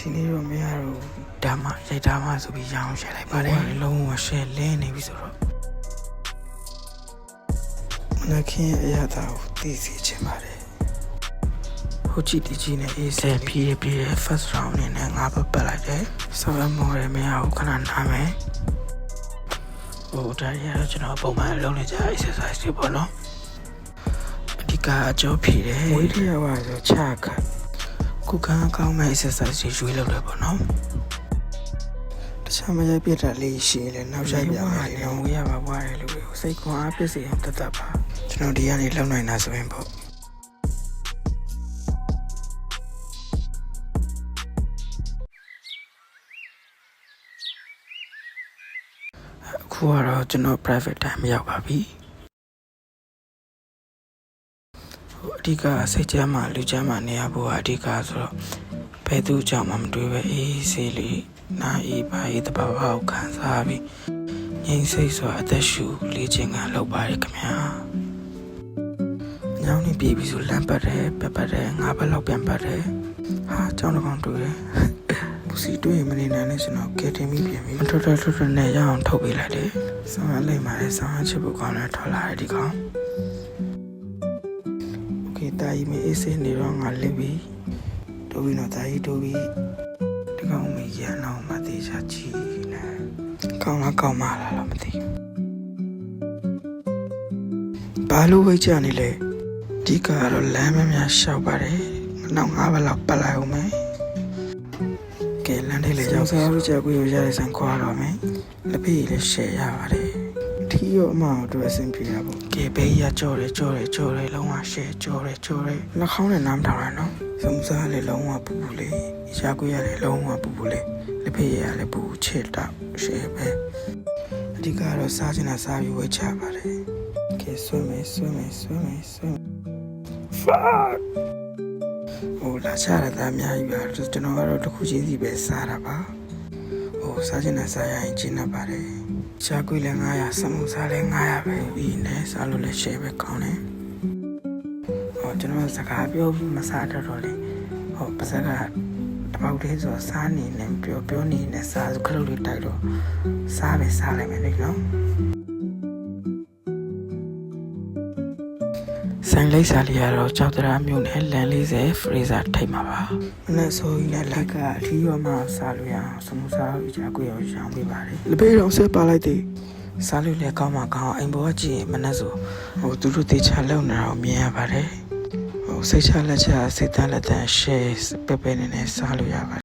ဒီနေ့တော့မရတော့ဒါမှရိုက်တာမှဆိုပြီးရအောင်ရှယ်လိုက်ပါတယ်လုံးဝရှယ်လင်းနေပြီဆိုတော့မနက်ခင်းအရသာကိုသိစေချင်ပါတယ်ဟိုချီတီချီနဲ့အေးဆယ်ပြေး first round နဲ့ငါပတ်လိုက်တယ်ဆောင်းမော်ရမရဘူးခဏနားမယ်ဟိုဒါရတော့ကျွန်တော်ပုံမှန်လုပ်နေကြ exercise တွေပေါ့နော်အဓိကအကျိုးဖြစ်တယ်ဝေးထရပါဆိုချခတ်ခုခံကောင်းမဲ့ exercise တွေရွေးလုပ်တယ်ပေါ့နော်တခြားမရိုက်ပြတာလေးရှိရင်လည်းနောက်ရိုက်ပြမယ်လေဝေးရပါဘွားတယ်လို့စိတ်ခွန်အားပြည့်စုံအောင်တတ်ပါကျွန်တော်ဒီကနေလောက်နိုင်တာဆိုရင်ပေါ့အခုကတော့ကျွန်တော် private time ရောက်ပါပြီအဓိကစိတ်ချမ်းမှလူချမ်းမှနေရဖို့အဓိကဆိုတော့ဘယ်သူကြောင့်မှမတွေးပဲအေးဆေးလေးနာအေးပါအေးတဘာဝကိုခံစားပြီးငြိမ်စိတ်စွာအသက်ရှူလေ့ကျင့်ခန်းလုပ်ပါရခင်ဗျာညောင်းနေပြီဆိုလမ်းပတ်တယ်ပတ်တယ်ငါးဘက်လောက်ပြန်ပတ်တယ်ဟာကြောင်းတစ်ကောင်တွေ့တယ်ပူစီတွေ့ရင်မနေနိုင်နဲ့ကျွန်တော်ကဲတင်မိပြန်ပြီထွတ်နဲ့ရအောင်ထုတ်ပေးလိုက်တယ်ဆောင်းလိုက်ပါလေဆောင်းချစ်ဖို့ကောင်းတယ်ထွက်လာတယ်ဒီကောင်โอเคတာကြီးမအေးစင်းနေတော့ငါလစ်ပြီတိုးပြီးတော့တာကြီးတိုးပြီးဒီကောင်မရန်အောင်မသေးချာချီနေကောင်းလားကောင်းမလားတော့မသိဘာလို့ဝိတ်ချနေလဲဒီကတော့လမ်းမများရှောက်ပါတယ်နောက်၅ဘက်လောက်ပတ်လိုက်အောင်မယ်ကဲလမ်းလေးလေးရောက်စားပြီးကြကိုရတဲ့ဆန်ခွာတော့မယ်လက်ဖေးလေးရှယ်ရပါတယ်ထီရောအမတို့အဆင်ပြေတာပေါ့ကဲဘေးရကြော်တယ်လုံးဝရှယ်ကြော်တယ်နှာခေါင်းနဲ့နားမထောင်ရနော်စမှုစားလေးလုံးဝပူလေးရကိုရလေးလုံးဝပူလေးလက်ဖေးရလေးပူချစ်တော့ရှယ်ပဲအဓိကတော့စားချင်တာစားပြီးဝေးချပါတယ်ကဲဆွမယ် fuck ဟိုလာချရတာအများကြီးပါကျွန်တော်ကတော့တစ်ခုချင်းစီပဲစားတာပါဟိုစားချင်တာစားရရင်ကျင်းတတ်ပါတယ်ရှားကွေးလည်း900စမှုစားလည်း900ပဲပြီးနေစားလို့လည်း share ပဲကောင်းတယ်ဟိုကျွန်တော်စကားပြောပြီးမစားတော့လေဟိုပါစကတပေါက်သေးဆိုစားနေနေပြောနေနေစားခလုတ်လေးတိုက်တော့စားလိုက်မယ်လေနော်ဆိုင်လိပ်စာလေးကတော့ကြောက်တရားမျိုးနဲ့လန်40 freezer ထိတ်မှာပါမနေ့ဆိုရင်လည်းလက်ကအထီးရောမှစားလို့ရအောင်စမှုစားပြီးကြကိုရောရောင်းပေးပါတယ်လက်ပေတော့ဆက်ပါလိုက်သေးစားလို့လည်းကောင်းမှကောင်းအိမ်ပေါ်ကကြည့်ရင်မနေ့ဆိုဟိုသူတို့တေချာလုံနေတာကိုမြင်ရပါတယ်ဟိုစိတ်ချလက်ချစိတ်တန်းလက်တန်း share ပဲနေစားလို့ရပါတယ်